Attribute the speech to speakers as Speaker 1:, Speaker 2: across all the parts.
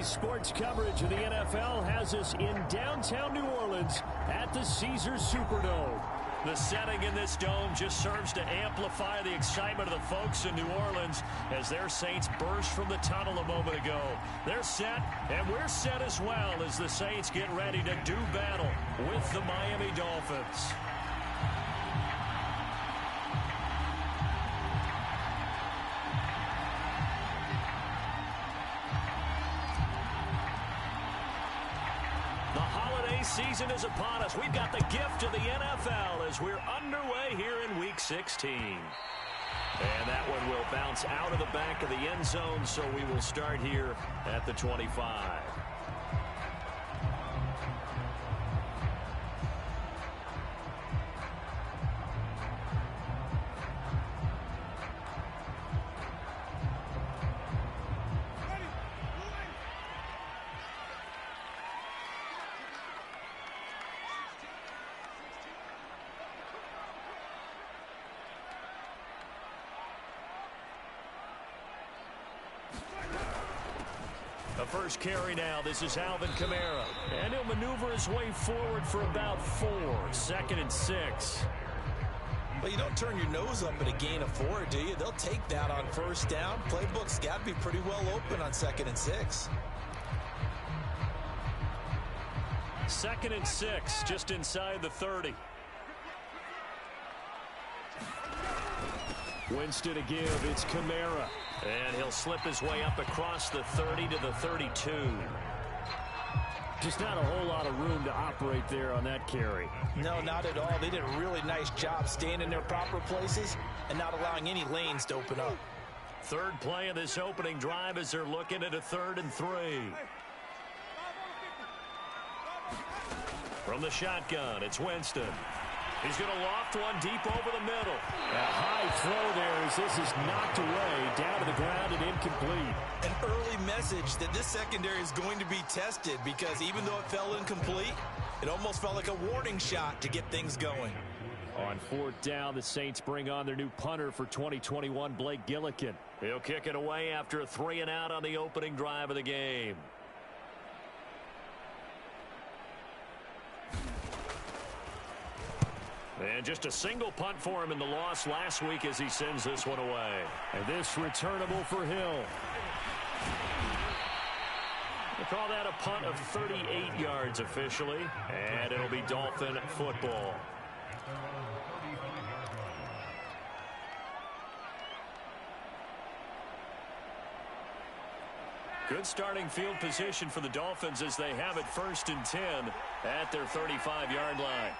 Speaker 1: Today's sports coverage of the NFL has us in downtown New Orleans at the Caesars Superdome. The setting in this dome just serves to amplify the excitement of the folks in New Orleans as their Saints burst from the tunnel a moment ago. They're set, and we're set as well as the Saints get ready to do battle with the Miami Dolphins. Season is upon us. We've got the gift of the NFL as we're underway here in Week 16. And that one will bounce out of the back of the end zone, so we will start here at the 25. The first carry now. This is Alvin Kamara. And he'll maneuver his way forward for about 4. 2nd and 6.
Speaker 2: Well, you don't turn your nose up at a gain of 4, do you? They'll take that on first down. Playbook's got to be pretty well open on 2nd and 6.
Speaker 1: 2nd and 6, just inside the 30. Winston to give. It's Kamara. And he'll slip his way up across the 30 to the 32. Just not a whole lot of room to operate there on that carry.
Speaker 2: No, not at all. They did a really nice job staying in their proper places and not allowing any lanes to open up.
Speaker 1: Third play of this opening drive as they're looking at a 3rd and 3. From the shotgun, it's Winston. He's going to loft one deep over the middle. A high throw there as this is knocked away, down to the ground and incomplete.
Speaker 2: An early message that this secondary is going to be tested because even though it fell incomplete, it almost felt like a warning shot to get things going.
Speaker 1: On 4th down, the Saints bring on their new punter for 2021, Blake Gillikin. He'll kick it away after a 3 and out on the opening drive of the game. And just a single punt for him in the loss last week as he sends this one away. And this returnable for Hill. We'll call that a punt of 38 yards officially. And it'll be Dolphin football. Good starting field position for the Dolphins as they have it 1st and 10 at their 35-yard line.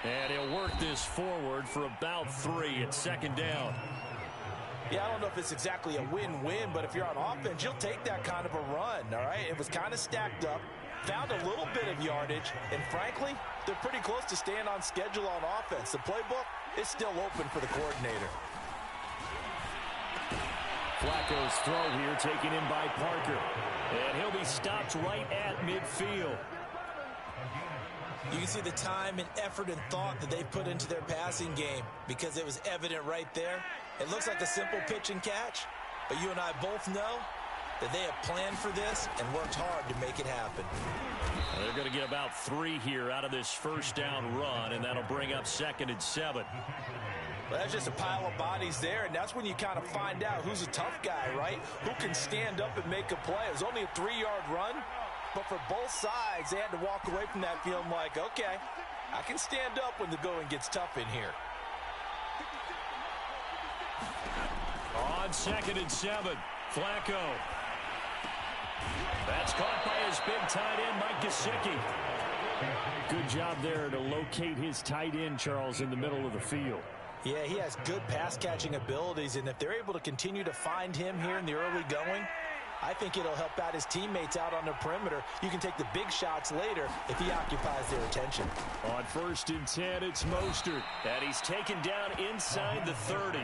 Speaker 1: And he'll work this forward for about 3 at 2nd down.
Speaker 2: Yeah, I don't know if it's exactly a win-win, but if you're on offense, you'll take that kind of a run, all right? It was kind of stacked up, found a little bit of yardage, and frankly, they're pretty close to staying on schedule on offense. The playbook is still open for the coordinator.
Speaker 1: Flacco's throw here taken in by Parker. And he'll be stopped right at midfield.
Speaker 2: You can see the time and effort and thought that they've put into their passing game because it was evident right there. It looks like a simple pitch and catch, but you and I both know that they have planned for this and worked hard to make it happen.
Speaker 1: They're going to get about 3 here out of this 1st down run, and that'll bring up 2nd and 7.
Speaker 2: Well, that's just a pile of bodies there, and that's when you kind of find out who's a tough guy, right? Who can stand up and make a play. It was only a 3-yard run. But for both sides, they had to walk away from that feeling like, okay, I can stand up when the going gets tough in here.
Speaker 1: On 2nd and 7, Flacco. That's caught by his big tight end, Mike Gesicki. Good job there to locate his tight end, Charles, in the middle of the field.
Speaker 2: Yeah, he has good pass-catching abilities, and if they're able to continue to find him here in the early going, I think it'll help out his teammates out on the perimeter. You can take the big shots later if he occupies their attention.
Speaker 1: On 1st and 10, it's Mostert. And he's taken down inside the 30.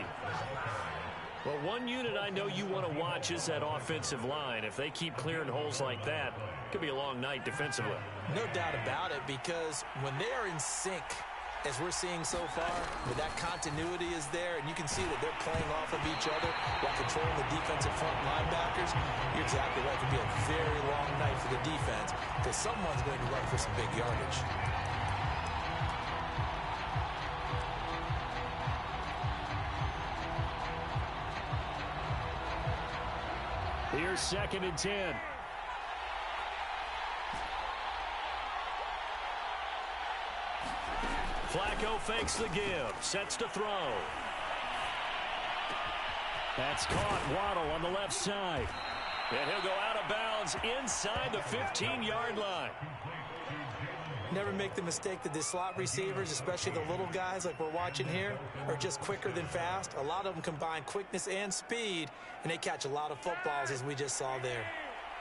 Speaker 1: Well, one unit I know you want to watch is that offensive line. If they keep clearing holes like that, it could be a long night defensively.
Speaker 2: No doubt about it, because when they are in sync, as we're seeing so far, but that continuity is there, and you can see that they're playing off of each other while controlling the defensive front linebackers. You're exactly right. It could be a very long night for the defense because someone's going to run for some big yardage.
Speaker 1: Here's 2nd and 10. Flacco fakes the give, sets to throw. That's caught. Waddle on the left side. And he'll go out of bounds inside the 15-yard line.
Speaker 2: Never make the mistake that the slot receivers, especially the little guys like we're watching here, are just quicker than fast. A lot of them combine quickness and speed, and they catch a lot of footballs, as we just saw there.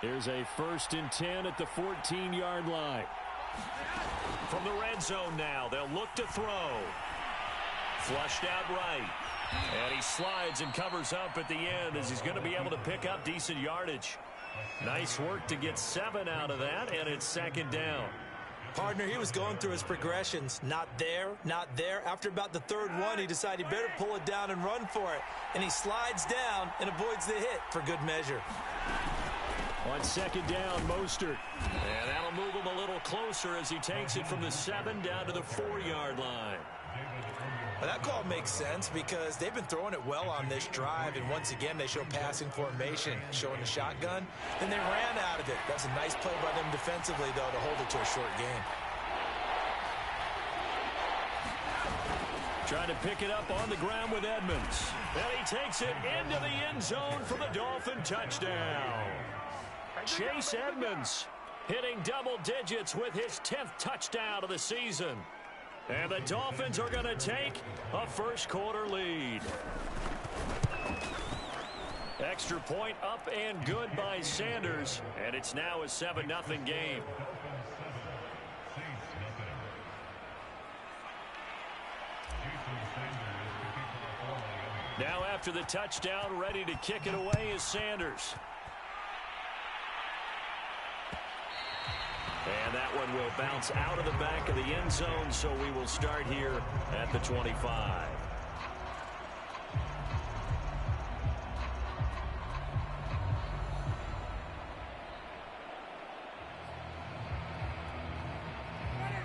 Speaker 1: Here's a 1st and 10 at the 14-yard line. From the red zone now, they'll look to throw. Flushed out right. And he slides and covers up at the end as he's going to be able to pick up decent yardage. Nice work to get 7 out of that, and it's 2nd down.
Speaker 2: Partner, he was going through his progressions. Not there, not there. After about the 3rd one, he decided he better pull it down and run for it. And he slides down and avoids the hit for good measure.
Speaker 1: On 2nd down, Mostert. And that'll move him a little closer as he takes it from the 7 down to the 4-yard line.
Speaker 2: Well, that call makes sense because they've been throwing it well on this drive, and once again they show passing formation, showing the shotgun. Then they ran out of it. That's a nice play by them defensively, though, to hold it to a short game.
Speaker 1: Trying to pick it up on the ground with Edmonds. And he takes it into the end zone for the Dolphin touchdown. Chase Edmonds hitting double digits with his 10th touchdown of the season. And the Dolphins are going to take a first-quarter lead. Extra point up and good by Sanders. And it's now a 7-0 game. Now after the touchdown, ready to kick it away is Sanders. And that one will bounce out of the back of the end zone, so we will start here at the 25.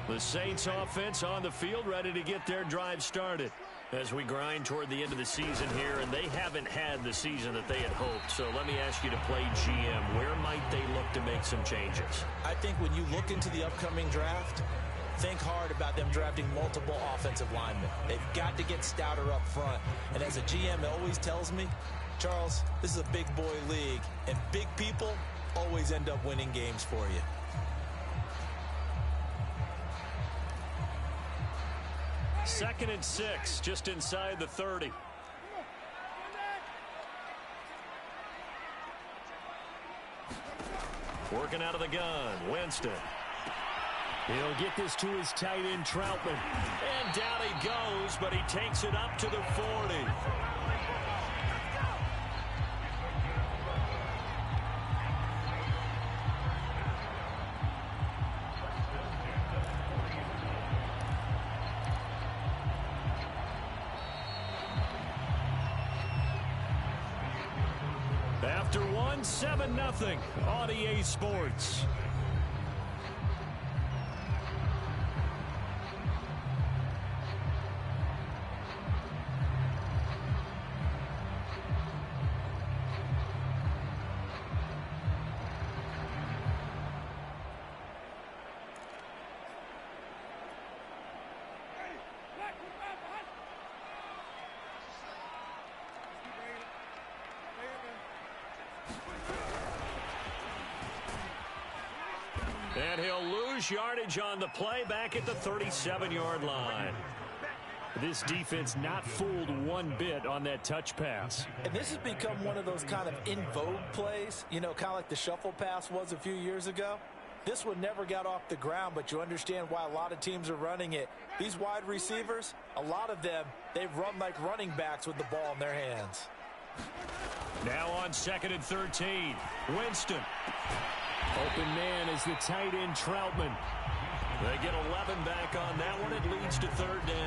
Speaker 1: The Saints offense on the field, ready to get their drive started as we grind toward the end of the season here, and they haven't had the season that they had hoped. So let me ask you to play GM. Where might they look to make some changes?
Speaker 2: I think when you look into the upcoming draft, think hard about them drafting multiple offensive linemen. They've got to get stouter up front. And as a GM, it always tells me, Charles, this is a big boy league, and big people always end up winning games for you.
Speaker 1: Second and 6, just inside the 30. Working out of the gun, Winston. He'll get this to his tight end, Troutman. And down he goes, but he takes it up to the 40. After one, 7-0 on EA Sports. And he'll lose yardage on the play back at the 37-yard line. This defense not fooled one bit on that touch pass.
Speaker 2: And this has become one of those kind of in vogue plays, you know, kind of like the shuffle pass was a few years ago. This one never got off the ground, but you understand why a lot of teams are running it. These wide receivers, a lot of them, they run like running backs with the ball in their hands.
Speaker 1: Now on 2nd and 13, Winston. Open man is the tight end, Troutman. They get 11 back on that one. It leads to 3rd down.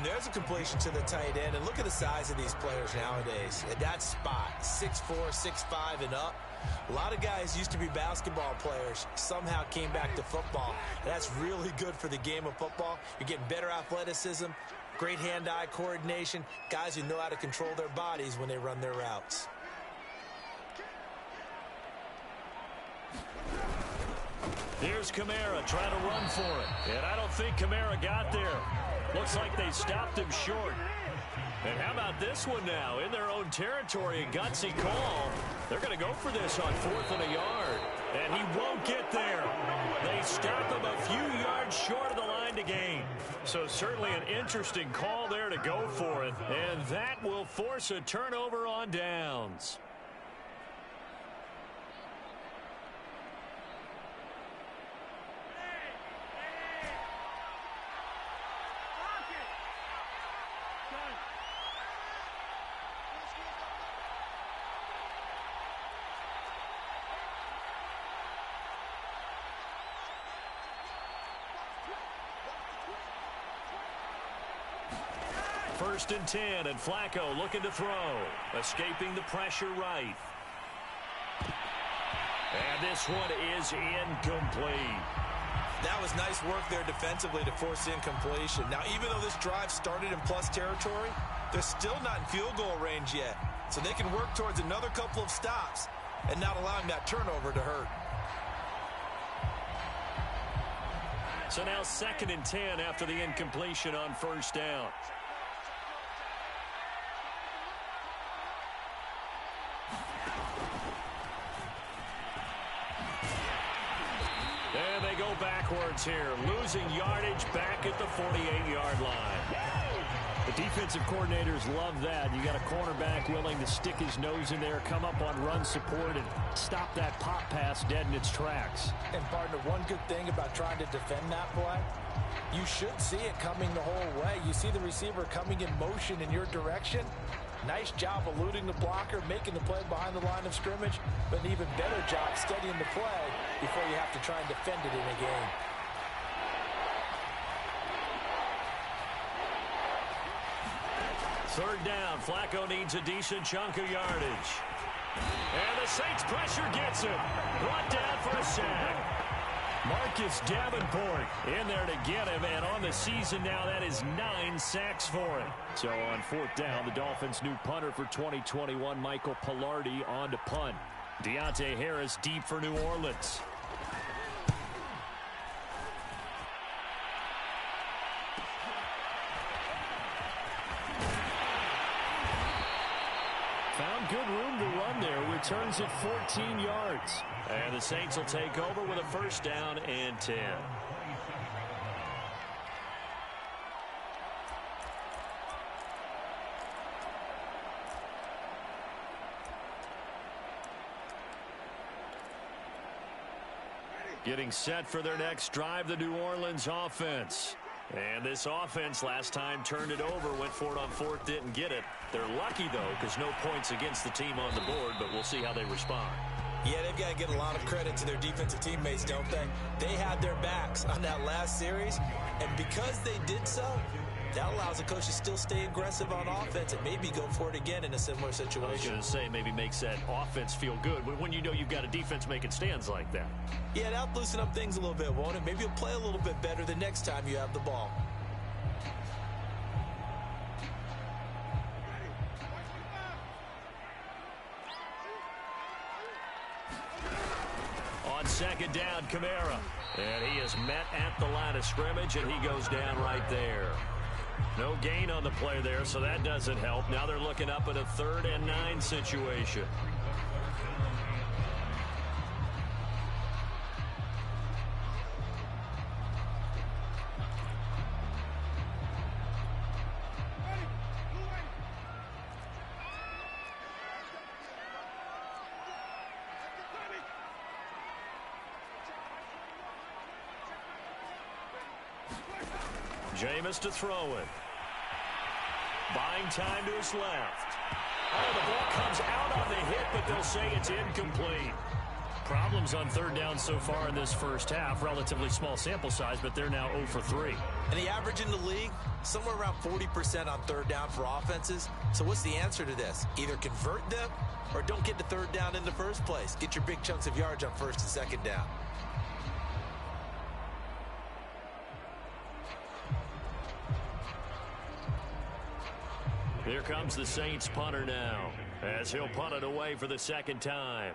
Speaker 2: there's a completion to the tight end. And look at the size of these players nowadays. At that spot, 6'4", 6'5", and up. A lot of guys used to be basketball players, somehow came back to football. And that's really good for the game of football. You're getting better athleticism, great hand-eye coordination, guys who know how to control their bodies when they run their routes.
Speaker 1: Here's Kamara trying to run for it. And I don't think Kamara got there. Looks like they stopped him short. And how about this one now? In their own territory, a gutsy call. They're going to go for this on 4th and a yard. And he won't get there. They stop him a few yards short of the line to gain. So certainly an interesting call there to go for it. And that will force a turnover on downs. First and 10, and Flacco looking to throw. Escaping the pressure right. And this one is incomplete.
Speaker 2: That was nice work there defensively to force incompletion. Now, even though this drive started in plus territory, they're still not in field goal range yet. So they can work towards another couple of stops and not allowing that turnover to hurt.
Speaker 1: So now 2nd and 10 after the incompletion on first down. And they go backwards here, losing yardage back at the 48-yard line. The defensive coordinators love that. You got a cornerback willing to stick his nose in there, come up on run support, and stop that pop pass dead in its tracks.
Speaker 2: And, partner, one good thing about trying to defend that play, you should see it coming the whole way. You see the receiver coming in motion in your direction. Nice job eluding the blocker, making the play behind the line of scrimmage, but an even better job studying the play before you have to try and defend it in a game.
Speaker 1: Third down, Flacco needs a decent chunk of yardage. And the Saints pressure gets him. Brought down for a sack. Marcus Davenport in there to get him, and on the season now, that is 9 sacks for him. So on 4th down, the Dolphins' new punter for 2021, Michael Pilardi, on to punt. Deontay Harris deep for New Orleans. Found good room to run there. Returns at 14 yards. And the Saints will take over with a first down and 10. Getting set for their next drive, the New Orleans offense. And this offense last time turned it over, went for it on 4th, didn't get it. They're lucky, though, because no points against the team on the board, but we'll see how they respond.
Speaker 2: Yeah, they've got to get a lot of credit to their defensive teammates, don't they? They had their backs on that last series, and because they did so, that allows the coach to still stay aggressive on offense and maybe go for it again in a similar situation.
Speaker 1: I was going to say, maybe makes that offense feel good when you know you've got a defense making stands like that.
Speaker 2: Yeah, that'll loosen up things a little bit, won't it? Maybe you'll play a little bit better the next time you have the ball.
Speaker 1: On 2nd down, Kamara. And he is met at the line of scrimmage, and he goes down right there. No gain on the play there, so that doesn't help. Now they're looking up at a 3rd and 9 situation. Jameis to throw it. Buying time to his left. Oh, the ball comes out on the hit, but they'll say it's incomplete. Problems on third down so far in this first half. Relatively small sample size, but they're now 0 for 3.
Speaker 2: And the average in the league, somewhere around 40% on third down for offenses. So what's the answer to this? Either convert them or don't get to third down in the first place. Get your big chunks of yards on first and second down.
Speaker 1: Here comes the Saints punter now, as he'll punt it away for the second time.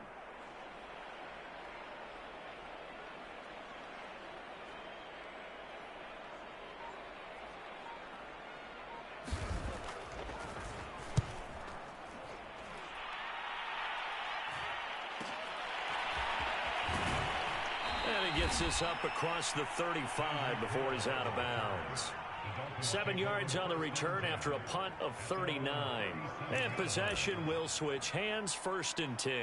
Speaker 1: And he gets this up across the 35 before he's out of bounds. 7 yards on the return after a punt of 39. And possession will switch hands, 1st and 10.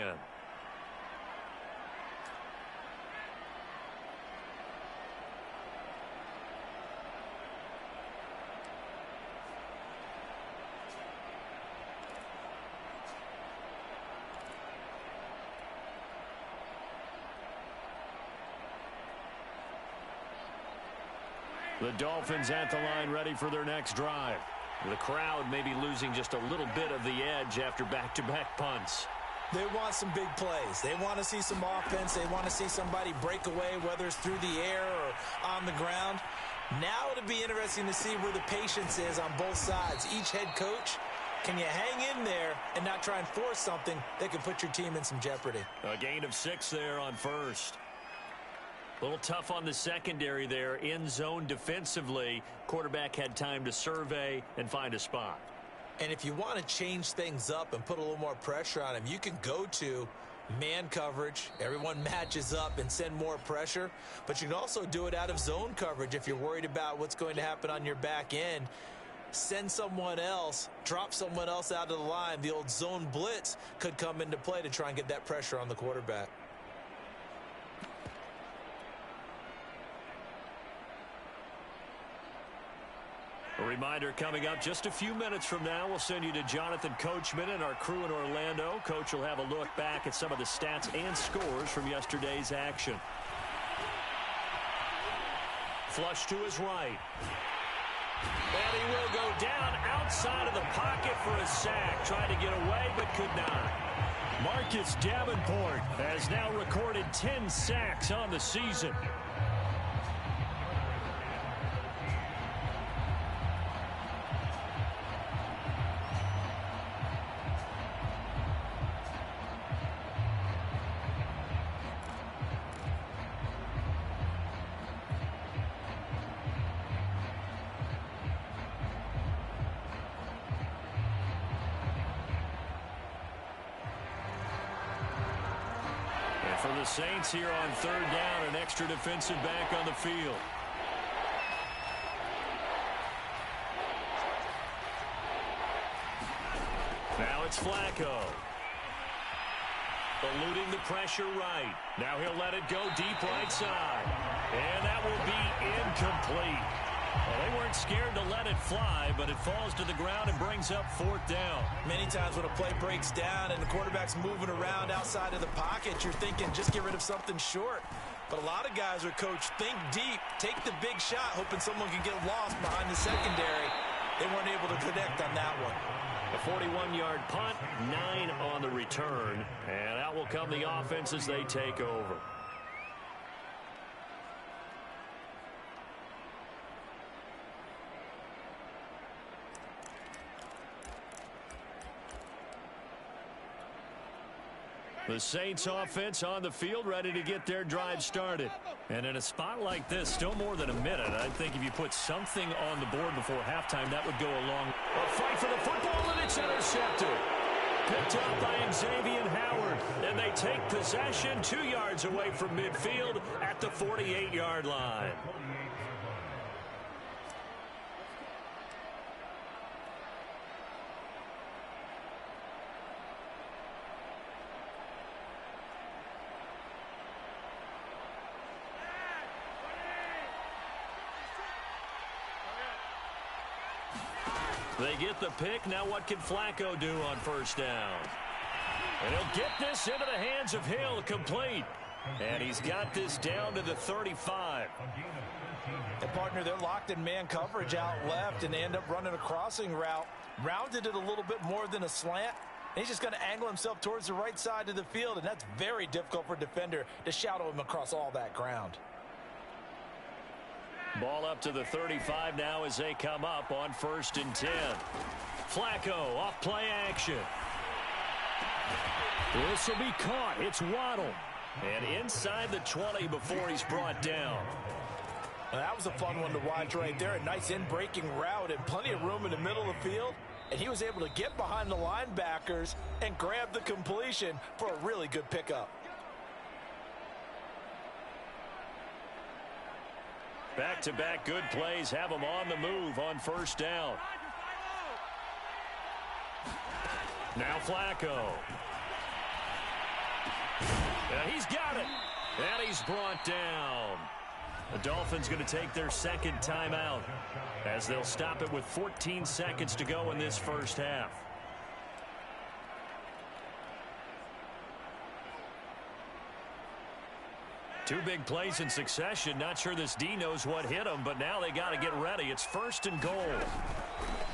Speaker 1: The Dolphins at the line ready for their next drive. The crowd may be losing just a little bit of the edge after back-to-back punts.
Speaker 2: They want some big plays. They want to see some offense. They want to see somebody break away, whether it's through the air or on the ground. Now it'll be interesting to see where the patience is on both sides. Each head coach, can you hang in there and not try and force something that could put your team in some jeopardy?
Speaker 1: A gain of 6 there on first. A little tough on the secondary there. In zone defensively. Quarterback had time to survey and find a spot.
Speaker 2: And if you want to change things up and put a little more pressure on him, you can go to man coverage. Everyone matches up and send more pressure. But you can also do it out of zone coverage if you're worried about what's going to happen on your back end. Send someone else, drop someone else out of the line. The old zone blitz could come into play to try and get that pressure on the quarterback.
Speaker 1: A reminder coming up just a few minutes from now. We'll send you to Jonathan Coachman and our crew in Orlando. Coach will have a look back at some of the stats and scores from yesterday's action. Flush to his right. And he will go down outside of the pocket for a sack. Tried to get away, but could not. Marcus Davenport has now recorded 10 sacks on the season. For the Saints here on third down, an extra defensive back on the field. Now it's Flacco. Eluding the pressure right. Now he'll let it go deep right side. And that will be incomplete. Well, they weren't scared to let it fly, but it falls to the ground and brings up 4th down.
Speaker 2: Many times when a play breaks down and the quarterback's moving around outside of the pocket, you're thinking just get rid of something short. But a lot of guys are coached, think deep, take the big shot, hoping someone can get lost behind the secondary. They weren't able to connect on that one.
Speaker 1: A 41-yard punt, 9 on the return. And out will come the offense as they take over. The Saints offense on the field ready to get their drive started. And in a spot like this, still more than a minute, I think if you put something on the board before halftime, that would go along. A fight for the football, and it's intercepted. Picked up by Xavier Howard. And they take possession 2 yards away from midfield at the 48-yard line. They get the pick. Now what can Flacco do on first down? And he'll get this into the hands of Hill, complete. And he's got this down to the 35.
Speaker 2: And partner, they're locked in man coverage out left, and they end up running a crossing route. Rounded it a little bit more than a slant. And he's just going to angle himself towards the right side of the field, and that's very difficult for a defender to shadow him across all that ground.
Speaker 1: Ball up to the 35 now as they come up on 1st and 10. Flacco off play action. This will be caught. It's Waddle. And inside the 20 before he's brought down.
Speaker 2: Well, that was a fun one to watch right there. A nice in-breaking route and plenty of room in the middle of the field. And he was able to get behind the linebackers and grab the completion for a really good pickup.
Speaker 1: Back-to-back good plays have him on the move on 1st down. Now Flacco. And he's got it. And he's brought down. The Dolphins going to take their 2nd timeout as they'll stop it with 14 seconds to go in this 1st half. Two big plays in succession. Not sure this D knows what hit him, but now they got to get ready. It's 1st and goal.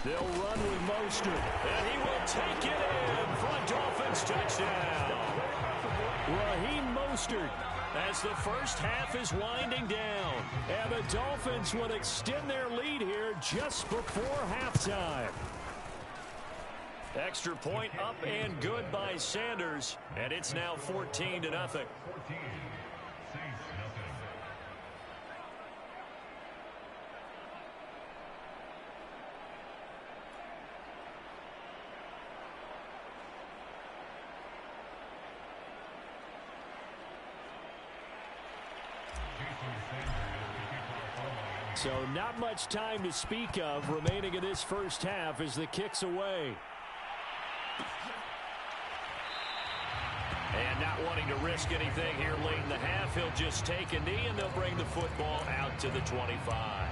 Speaker 1: They'll run with Mostert, and he will take it in for a Dolphins touchdown. Raheem Mostert, as the 1st half is winding down, and the Dolphins will extend their lead here just before halftime. Extra point up and good by Sanders, and it's now 14-0. So not much time to speak of remaining in this 1st half as the kick's away. And not wanting to risk anything here late in the half, he'll just take a knee and they'll bring the football out to the 25.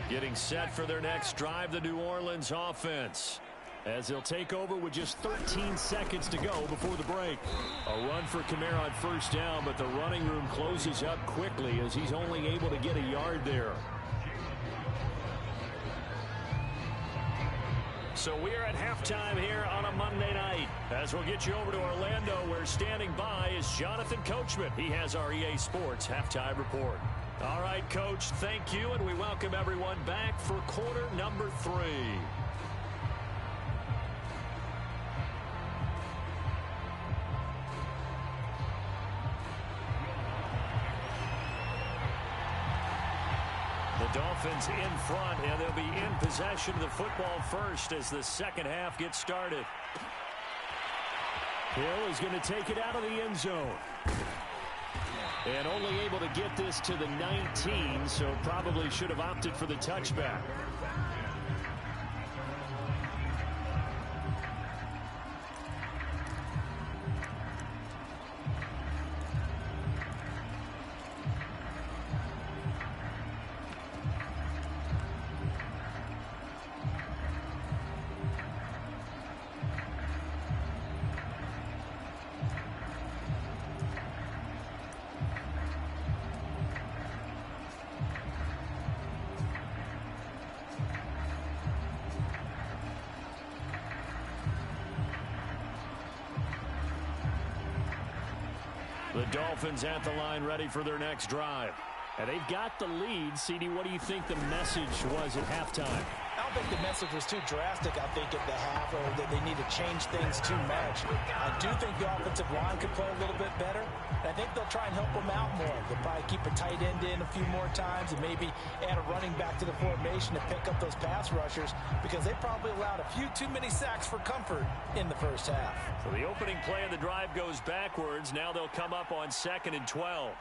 Speaker 1: Getting set for their next drive, the New Orleans offense, as they'll take over with just 13 seconds to go before the break. A run for Kamara on 1st down, but the running room closes up quickly as he's only able to get a yard there. So we are at halftime here on a Monday night. As we'll get you over to Orlando, where standing by is Jonathan Coachman. He has our EA Sports halftime report. All right, Coach, thank you, and we welcome everyone back for quarter number 3. The Dolphins in front, and they'll be in possession of the football first as the 2nd half gets started. Hill is going to take it out of the end zone. And only able to get this to the 19, so probably should have opted for the touchback. The Dolphins at the line ready for their next drive. And they've got the lead. CD, what do you think the message was at halftime?
Speaker 2: I don't think the message was too drastic, I think, at the half, or that they need to change things too much. I do think the offensive line could play a little bit better. And I think they'll try and help them out more. They'll probably keep a tight end in a few more times and maybe add a running back to the formation to pick up those pass rushers, because they probably allowed a few too many sacks for comfort in the 1st half.
Speaker 1: So the opening play of the drive goes backwards. Now they'll come up on 2nd and 12.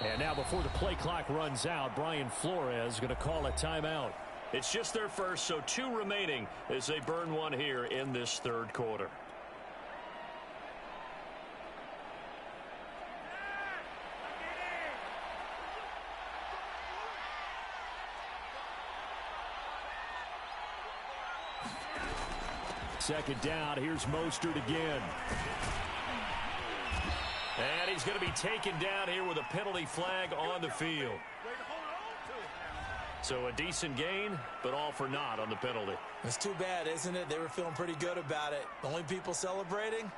Speaker 1: And now before the play clock runs out, Brian Flores going to call a timeout. It's just their first, so 2 remaining as they burn one here in this third quarter. Second down, here's Mostert again. And he's going to be taken down here with a penalty flag on the field. So a decent gain, but all for naught on the penalty.
Speaker 2: It's too bad, isn't it? They were feeling pretty good about it. The only people celebrating,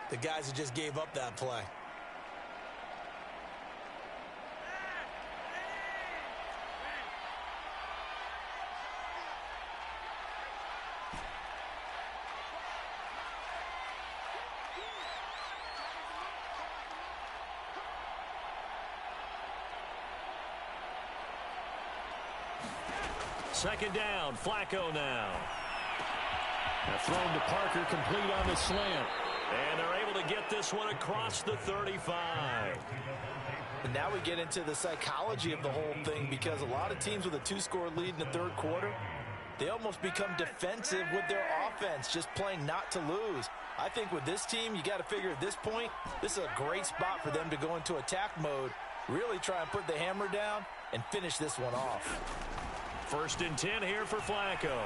Speaker 2: the guys who just gave up that play.
Speaker 1: Second down, Flacco now. Thrown to Parker, complete on the slant. And they're able to get this one across the 35.
Speaker 2: And now we get into the psychology of the whole thing, because a lot of teams with a 2-score lead in the third quarter, they almost become defensive with their offense, just playing not to lose. I think with this team, you got to figure at this point, this is a great spot for them to go into attack mode, really try and put the hammer down and finish this one off.
Speaker 1: First and 10 here for Flacco.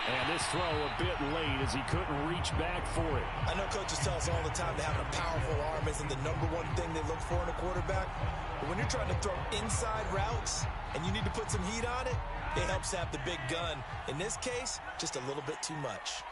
Speaker 1: And this throw a bit late as he couldn't reach back for it.
Speaker 2: I know coaches tell us all the time that having a powerful arm isn't the #1 thing they look for in a quarterback. But when you're trying to throw inside routes and you need to put some heat on it, it helps have the big gun. In this case, just a little bit too much.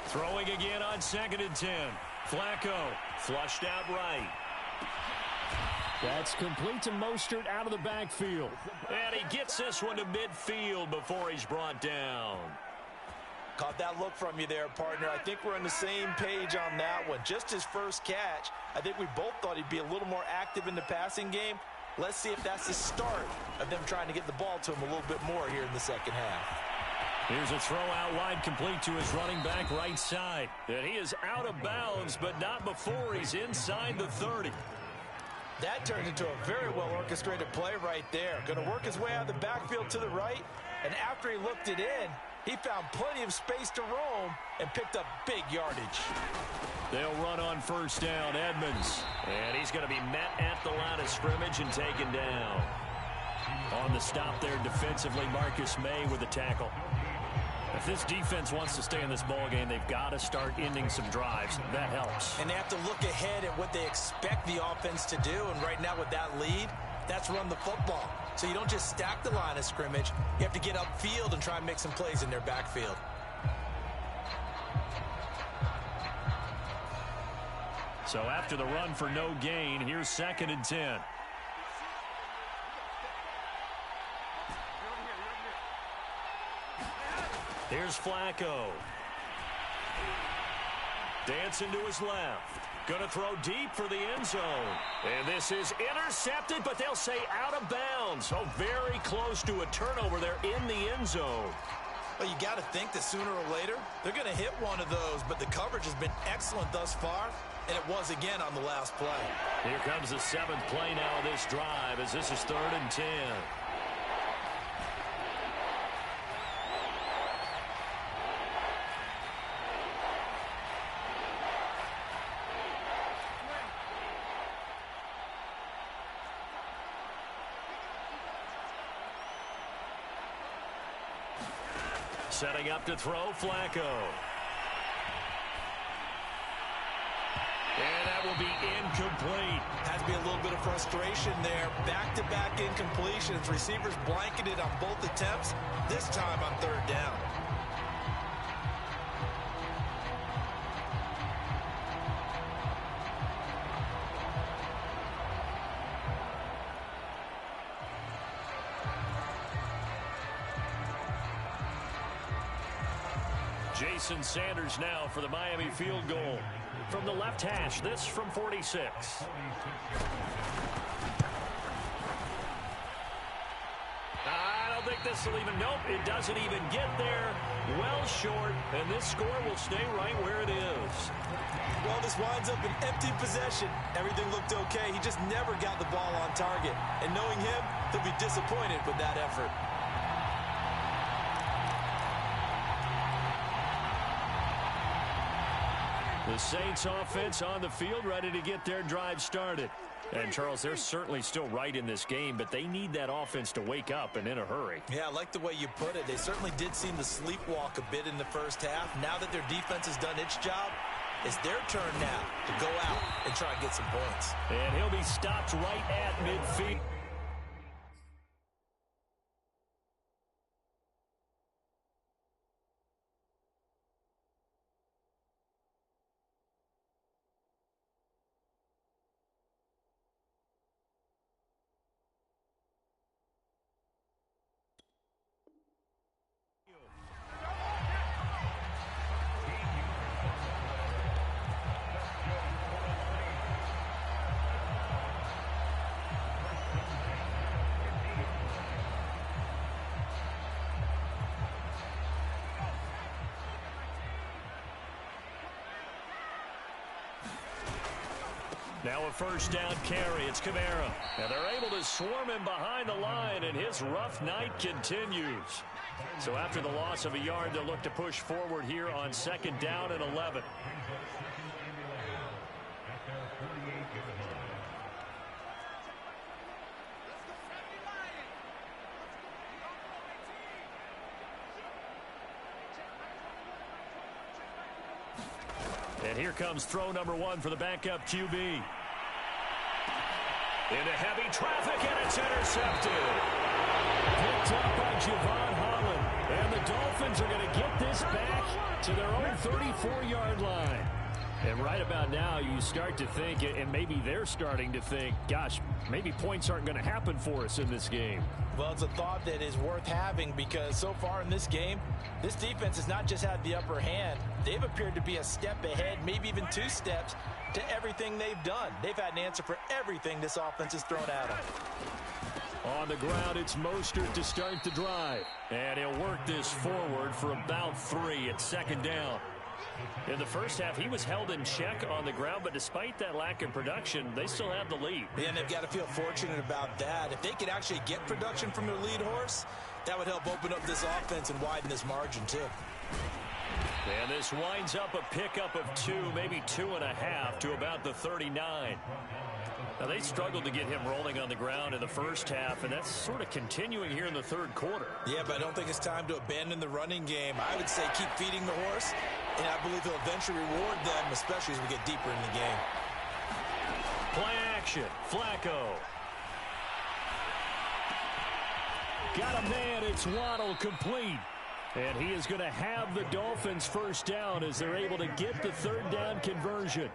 Speaker 1: Throwing again on second and 10. Flacco flushed out right. That's complete to Mostert out of the backfield. And he gets this one to midfield before he's brought down.
Speaker 2: Caught that look from you there, partner. I think we're on the same page on that one. Just his first catch, I think we both thought he'd be a little more active in the passing game. Let's see if that's the start of them trying to get the ball to him a little bit more here in the second half.
Speaker 1: Here's a throw out wide, complete to his running back right side. And he is out of bounds, but not before he's inside the 30.
Speaker 2: That turned into a very well-orchestrated play right there. Going to work his way out of the backfield to the right, and after he looked it in, he found plenty of space to roam and picked up big yardage.
Speaker 1: They'll run on first down, Edmonds. And he's going to be met at the line of scrimmage and taken down. On the stop there defensively, Marcus May with the tackle. If this defense wants to stay in this ballgame, they've got to start ending some drives. That helps.
Speaker 2: And they have to look ahead at what they expect the offense to do. And right now with that lead, that's run the football. So you don't just stack the line of scrimmage. You have to get upfield and try and make some plays in their backfield.
Speaker 1: So after the run for no gain, here's second and 10. Here's Flacco. Dancing to his left. Going to throw deep for the end zone. And this is intercepted, but they'll say out of bounds. So very close to a turnover there in the end zone.
Speaker 2: Well, you got to think that sooner or later, they're going to hit one of those, but the coverage has been excellent thus far, and it was again on the last play.
Speaker 1: Here comes the 7th play now of this drive as this is 3rd and 10. Setting up to throw, Flacco. And that will be incomplete.
Speaker 2: Has to be a little bit of frustration there. Back-to-back incompletions. Receivers blanketed on both attempts, this time on 3rd down.
Speaker 1: Jason Sanders now for the Miami field goal. From the left hash, this from 46. I don't think this will even, nope, it doesn't even get there. Well short, and this score will stay right where it is.
Speaker 2: Well, this winds up an empty possession. Everything looked okay. He just never got the ball on target. And knowing him, he'll be disappointed with that effort.
Speaker 1: The Saints offense on the field, ready to get their drive started. And, Charles, they're certainly still right in this game, but they need that offense to wake up and in a hurry.
Speaker 2: Yeah, I like the way you put it. They certainly did seem to sleepwalk a bit in the first half. Now that their defense has done its job, it's their turn now to go out and try and get some points.
Speaker 1: And he'll be stopped right at midfield. Now a first down carry. It's Kamara. And they're able to swarm him behind the line, and his rough night continues. So after the loss of a yard, they'll look to push forward here on 2nd down and 11. And here comes throw number 1 for the backup QB. Into heavy traffic, and it's intercepted. Picked up by Javon Holland. And the Dolphins are going to get this back to their own 34-yard line. And right about now, you start to think, and maybe they're starting to think, gosh, maybe points aren't going to happen for us in this game.
Speaker 2: Well, it's a thought that is worth having because so far in this game, this defense has not just had the upper hand. They've appeared to be a step ahead, maybe even 2 steps, to everything they've done. They've had an answer for everything this offense has thrown at them.
Speaker 1: On the ground, it's Mostert to start the drive. And he'll work this forward for about 3 at 2nd down. In the first half, he was held in check on the ground, but despite that lack of production, they still have the lead.
Speaker 2: Yeah, and they've got to feel fortunate about that. If they could actually get production from their lead horse, that would help open up this offense and widen this margin, too.
Speaker 1: And this winds up a pickup of 2, maybe 2.5 to about the 39. Now, they struggled to get him rolling on the ground in the first half, and that's sort of continuing here in the 3rd quarter.
Speaker 2: Yeah, but I don't think it's time to abandon the running game. I would say keep feeding the horse, and I believe he'll eventually reward them, especially as we get deeper in the game.
Speaker 1: Play action. Flacco. Got a man. It's Waddle complete. And he is going to have the Dolphins first down as they're able to get the 3rd down conversion.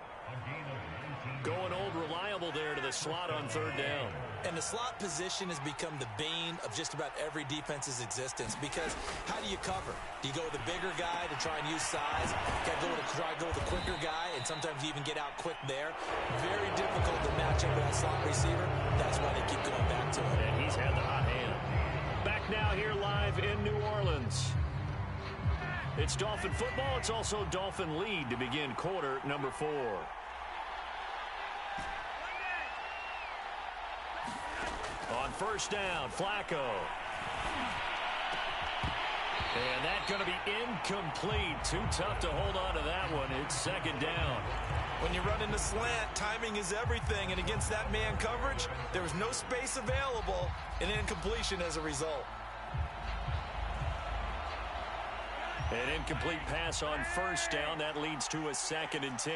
Speaker 1: Going old reliable there to the slot on 3rd down.
Speaker 2: And the slot position has become the bane of just about every defense's existence because how do you cover? Do you go with a bigger guy to try and use size? Got to try to go with a quicker guy, and sometimes you even get out quick there. Very difficult to match up with that slot receiver. That's why they keep going back to him.
Speaker 1: And he's had the hot hand. Back now here live in New Orleans. It's Dolphin football. It's also Dolphin lead to begin quarter number 4. On first down, Flacco. And that's going to be incomplete. Too tough to hold on to that one. It's 2nd down.
Speaker 2: When you run in the slant, timing is everything. And against that man coverage, there was no space available. An incompletion as a result.
Speaker 1: An incomplete pass on first down. That leads to a 2nd and 10.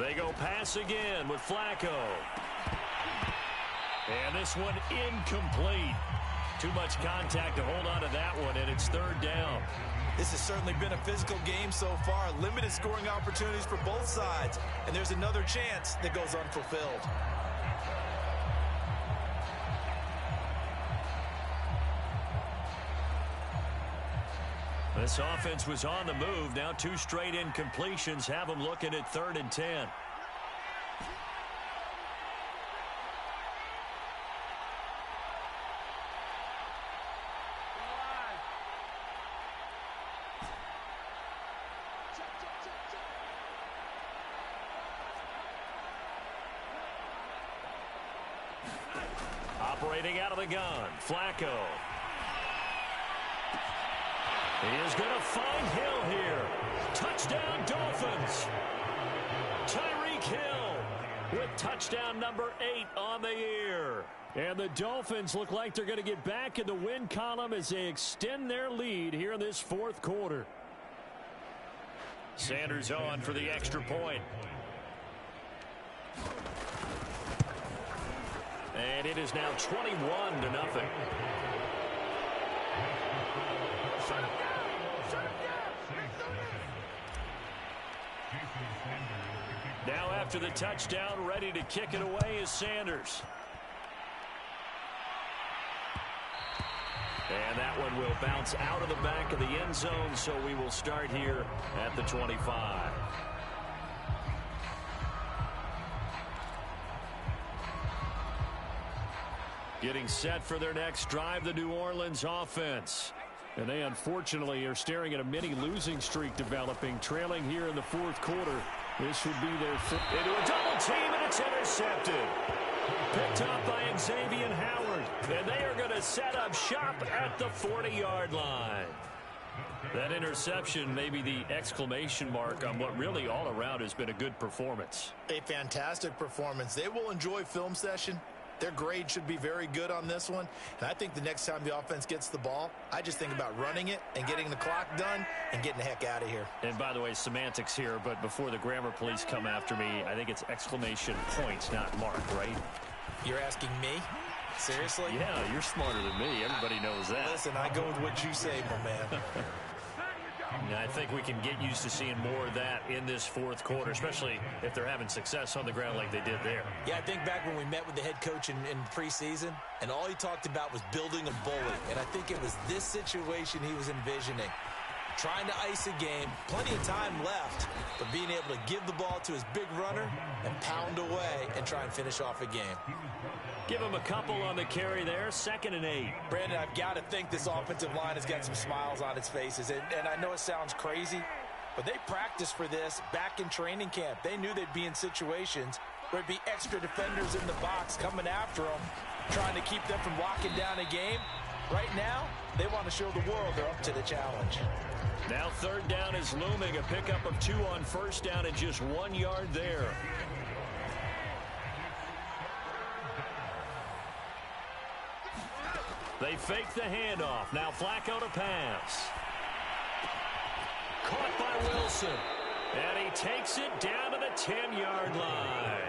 Speaker 1: They go pass again with Flacco. And this one incomplete. Too much contact to hold on to that one, and it's third down.
Speaker 2: This has certainly been a physical game so far. Limited scoring opportunities for both sides. And there's another chance that goes unfulfilled.
Speaker 1: This offense was on the move. Now 2 straight incompletions have them looking at 3rd and 10. Operating out of the gun, Flacco. He is going to find Hill here. Touchdown, Dolphins. Tyreek Hill with touchdown number 8 on the year. And the Dolphins look like they're going to get back in the win column as they extend their lead here in this 4th quarter. Sanders on for the extra point. And it is now 21-0. Now after the touchdown, ready to kick it away is Sanders. And that one will bounce out of the back of the end zone, so we will start here at the 25. Getting set for their next drive, the New Orleans offense. And they unfortunately are staring at a mini losing streak developing, trailing here in the 4th quarter. This would be their into a double team, and it's intercepted. Picked up by Xavier Howard. And they are going to set up shop at the 40-yard line. That interception may be the exclamation mark on what really all around has been a good performance.
Speaker 2: A fantastic performance. They will enjoy film session. Their grade should be very good on this one. And I think the next time the offense gets the ball, I just think about running it and getting the clock done and getting the heck out of here.
Speaker 1: And by the way, semantics here, but before the grammar police come after me, I think it's exclamation point, not mark, right?
Speaker 2: You're asking me? Seriously?
Speaker 1: Yeah, you're smarter than me. Everybody knows that.
Speaker 2: Listen, I go with what you say, my man.
Speaker 1: I think we can get used to seeing more of that in this 4th quarter, especially if they're having success on the ground like they did there.
Speaker 2: Yeah, I think back when we met with the head coach in preseason, and all he talked about was building a bully. And I think it was this situation he was envisioning. Trying to ice a game, plenty of time left, but being able to give the ball to his big runner and pound away and try and finish off a game.
Speaker 1: Give him a couple on the carry there, 2nd and 8.
Speaker 2: Brandon, I've got to think this offensive line has got some smiles on its faces. And I know it sounds crazy, but they practiced for this back in training camp. They knew they'd be in situations where there'd be extra defenders in the box coming after them, trying to keep them from locking down a game. Right now, they want to show the world they're up to the challenge.
Speaker 1: Now 3rd down is looming. A pickup of 2 on 1st down and just 1 yard there. They fake the handoff. Now Flacco to pass. Caught by Wilson. And he takes it down to the 10-yard line.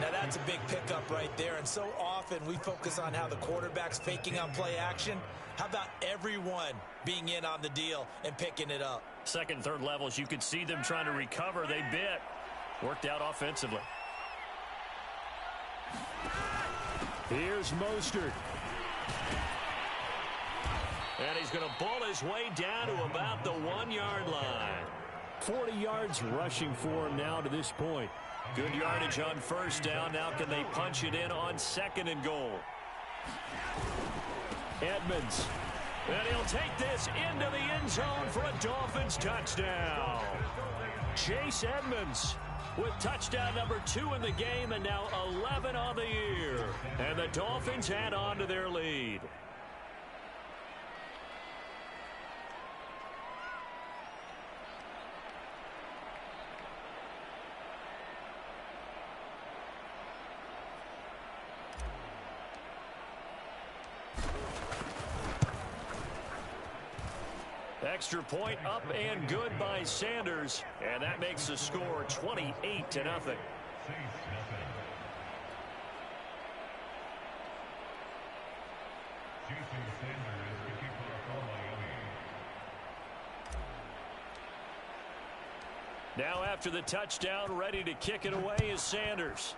Speaker 2: Now that's a big pickup right there. And so often we focus on how the quarterback's faking on play action. How about everyone being in on the deal and picking it up?
Speaker 1: 2nd, 3rd levels, you could see them trying to recover. They bit. Worked out offensively. Here's Mostert. And he's going to bull his way down to about the 1-yard line. 40 yards rushing for him now to this point. Good yardage on 1st down. Now can they punch it in on 2nd and goal? Edmonds. And he'll take this into the end zone for a Dolphins touchdown. Chase Edmonds with touchdown number 2 in the game and now 11 on the year. And the Dolphins add on to their lead. Extra point up and good by Sanders, and that makes the score 28-0. Now after the touchdown, ready to kick it away is Sanders.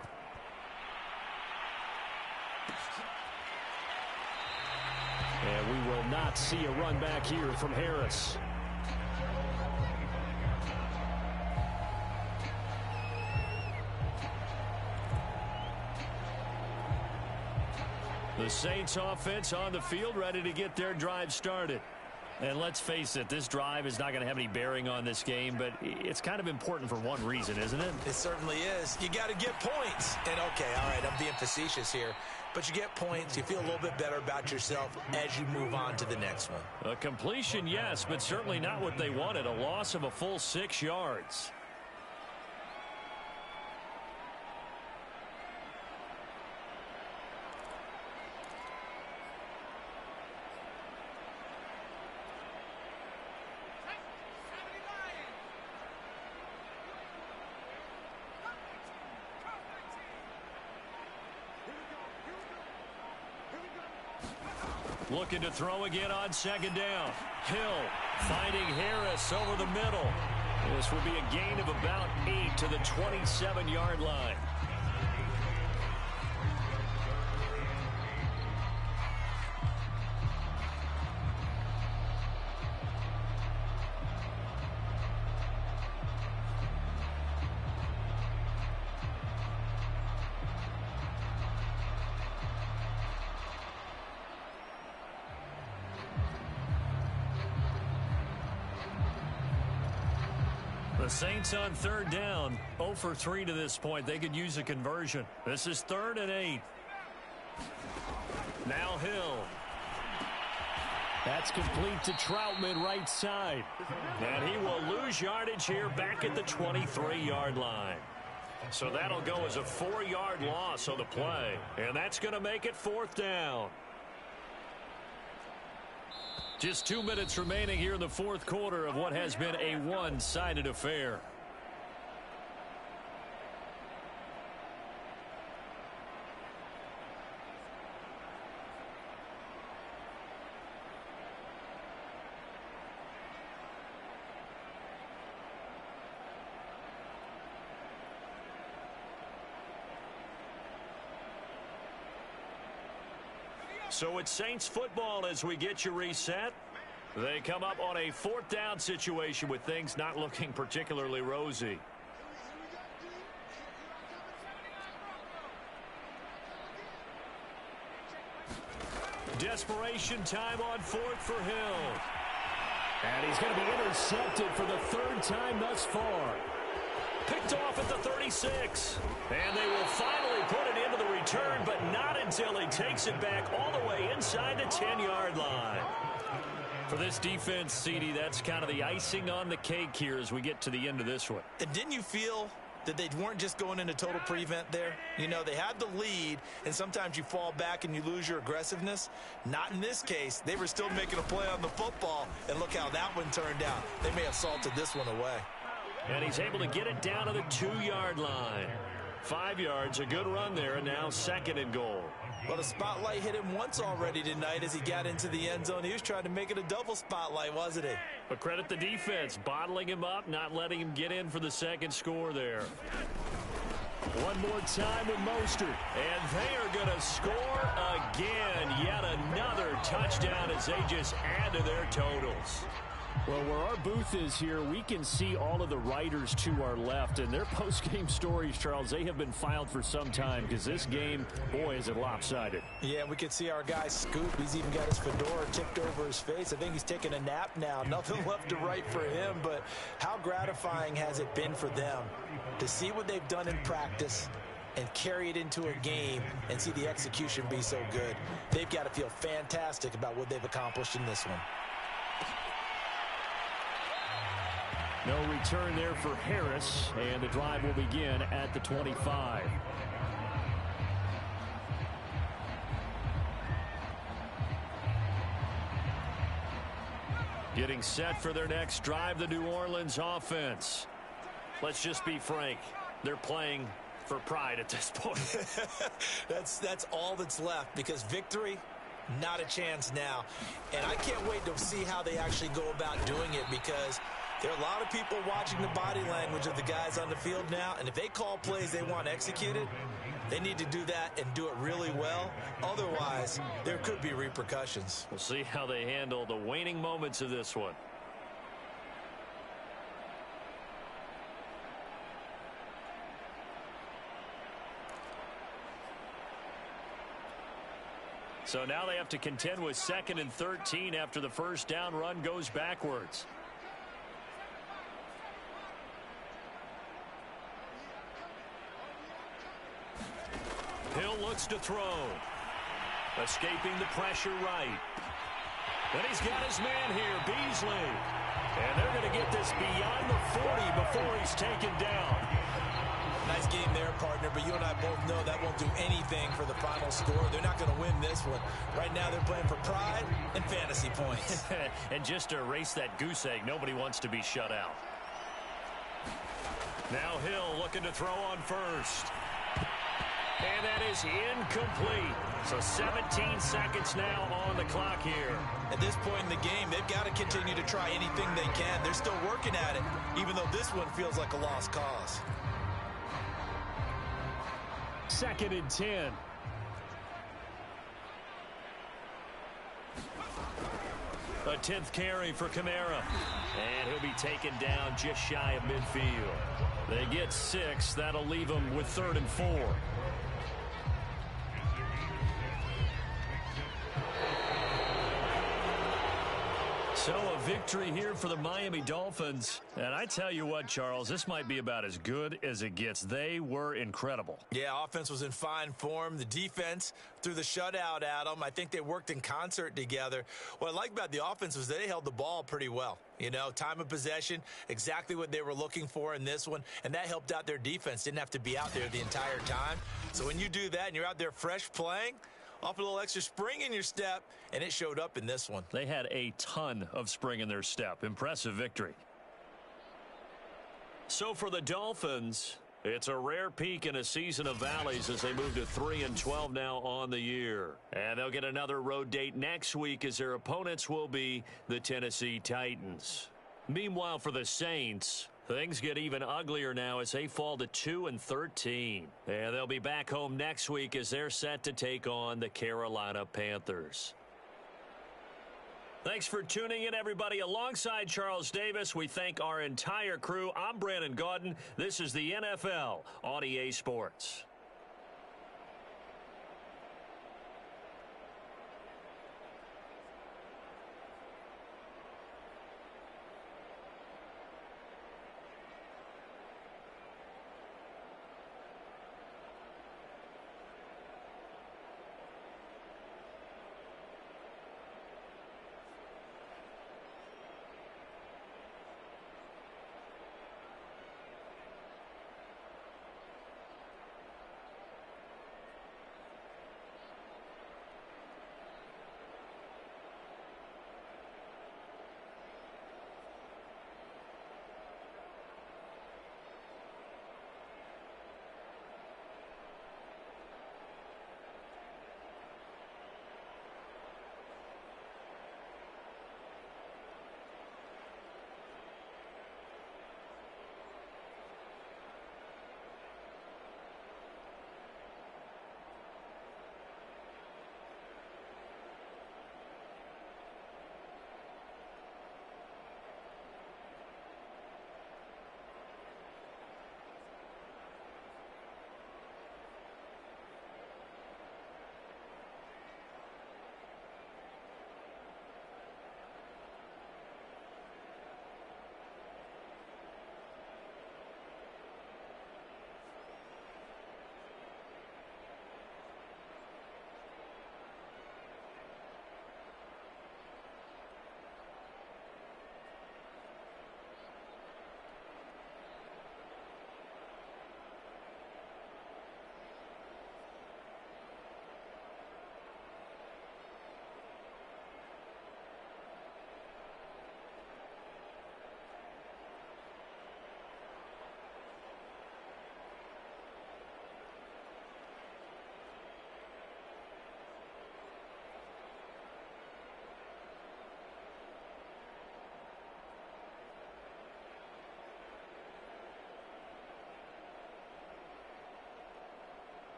Speaker 1: And we will not see a run back here from Harris. The Saints offense on the field, ready to get their drive started. And let's face it, this drive is not going to have any bearing on this game, but it's kind of important for one reason, isn't it?
Speaker 2: It certainly is. You got to get points. And, okay, all right, I'm being facetious here. But you get points, you feel a little bit better about yourself as you move on to the next one.
Speaker 1: A completion, yes, but certainly not what they wanted. A loss of a full 6 yards. Looking to throw again on second down. Hill finding Harris over the middle. This will be a gain of about 8 to the 27-yard line. The Saints on third down, 0 for 3 to this point. They could use a conversion. This is 3rd and 8. Now Hill. That's complete to Troutman, right side. And he will lose yardage here back at the 23-yard line. So that'll go as a 4-yard loss on the play. And that's going to make it 4th down. Just 2 minutes remaining here in the 4th quarter of what has been a one-sided affair. So it's Saints football as we get you reset. They come up on a 4th down situation with things not looking particularly rosy. Desperation time on 4th for Hill. And he's going to be intercepted for the 3rd time thus far. Picked off at the 36. And they will finally put it into the return, but not until he takes it back all the way inside the 10-yard line. For this defense, CD, that's kind of the icing on the cake here as we get to the end of this one.
Speaker 2: And didn't you feel that they weren't just going into total prevent there? You know, they had the lead, and sometimes you fall back and you lose your aggressiveness. Not in this case. They were still making a play on the football, and look how that one turned out. They may have salted this one away.
Speaker 1: And he's able to get it down to the 2-yard line. 5 yards, a good run there, and now 2nd and goal.
Speaker 2: Well, the spotlight hit him once already tonight as he got into the end zone. He was trying to make it a double spotlight, wasn't he?
Speaker 1: But credit the defense, bottling him up, not letting him get in for the 2nd score there. One more time with Mostert, and they are going to score again. Yet another touchdown as they just add to their totals. Well, where our booth is here, we can see all of the writers to our left, and their post-game stories, Charles, they have been filed for some time because this game, boy, is it lopsided.
Speaker 2: Yeah, we can see our guy Scoop. He's even got his fedora tipped over his face. I think he's taking a nap now. Nothing left to write for him, but how gratifying has it been for them to see what they've done in practice and carry it into a game and see the execution be so good. They've got to feel fantastic about what they've accomplished in this one.
Speaker 1: No return there for Harris, and the drive will begin at the 25. Getting set for their next drive, the New Orleans offense. Let's just be frank. They're playing for pride at this point.
Speaker 2: That's all that's left, because victory, not a chance now. And I can't wait to see how they actually go about doing it, because there are a lot of people watching the body language of the guys on the field now, and if they call plays they want executed, they need to do that and do it really well. Otherwise, there could be repercussions.
Speaker 1: We'll see how they handle the waning moments of this one. So now they have to contend with 2nd and 13 after the first down run goes backwards. Hill looks to throw. Escaping the pressure right. And he's got his man here, Beasley. And they're going to get this beyond the 40 before he's taken down.
Speaker 2: Nice game there, partner, but you and I both know that won't do anything for the final score. They're not going to win this one. Right now they're playing for pride and fantasy points.
Speaker 1: And just to erase that goose egg, nobody wants to be shut out. Now Hill looking to throw on first. And that is incomplete. So 17 seconds now on the clock here.
Speaker 2: At this point in the game, they've got to continue to try anything they can. They're still working at it, even though this one feels like a lost cause.
Speaker 1: 2nd and 10. A 10th carry for Kamara. And he'll be taken down just shy of midfield. They get 6. That'll leave them with 3rd and 4. So a victory here for the Miami Dolphins. And I tell you what, Charles, this might be about as good as it gets. They were incredible.
Speaker 2: Yeah, offense was in fine form. The defense threw the shutout at them. I think they worked in concert together. What I like about the offense was they held the ball pretty well. You know, time of possession, exactly what they were looking for in this one. And that helped out their defense. Didn't have to be out there the entire time. So when you do that and you're out there fresh playing, off a little extra spring in your step, and it showed up in this one.
Speaker 1: They had a ton of spring in their step. Impressive victory. So for the Dolphins, it's a rare peak in a season of valleys as they move to 3-12 now on the year. And they'll get another road date next week as their opponents will be the Tennessee Titans. Meanwhile, for the Saints, things get even uglier now as they fall to 2-13. And they'll be back home next week as they're set to take on the Carolina Panthers. Thanks for tuning in, everybody. Alongside Charles Davis, we thank our entire crew. I'm Brandon Gaudin. This is the NFL on EA Sports.